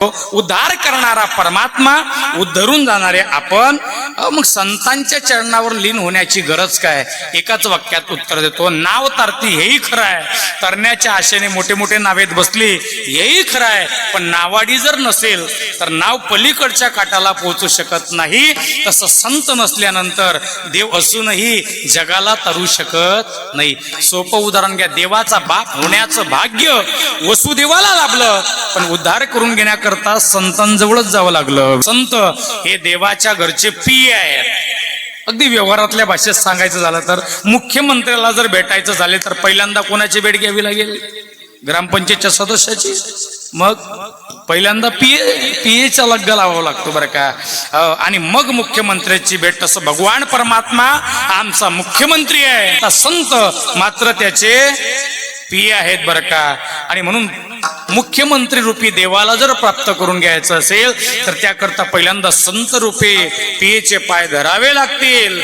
उद्धार करणारा परमात्मा, उद्धरून जाणारे आपण, मग संतांच्या चरणावर लीन होण्याची गरज काय? एकाच वाक्यात उत्तर देतो, नाव तरती हेही खरं आहे, तरण्याच्या आशेने मोठे मोठे नावेत बसली हेही खरं आहे, पण नावाडी जर नसेल तर नाव पलीकडच्या काठाला पोहोचू शकत नाही. तसं संत नसल्यानंतर देव असूनही जगाला तरू शकत नाही. सोपं उदाहरण घ्या, देवाचा बाप होण्याचं भाग्य वसुदेवाला लाभलं, पण उद्धार करून घेण्याकरता संतांजवळच जावं लागलं. संत हे देवाच्या घरचे पिये आहेत. अगदी व्यवहारातल्या भाषेत सांगायचं झालं तर मुख्यमंत्र्याला जर भेटायचं झाले तर पहिल्यांदा कोणाची भेट घ्यावी लागेल? ग्रामपंचायतच्या सदस्याची. मग पहिल्यांदा पीएचा लग्गा लावावा लागतो बरं का. आणि मग मुख्यमंत्र्याची भेट. तसं भगवान परमात्मा आमचा मुख्यमंत्री आहे, आता संत मात्र त्याचे पिये आहेत बरं का. आणि म्हणून मुख्यमंत्री रूपी देवाला जर प्राप्त करून घ्यायचं असेल तर त्याकरता पहिल्यांदा संत रूपी पियेचे पाय धरावे लागतील.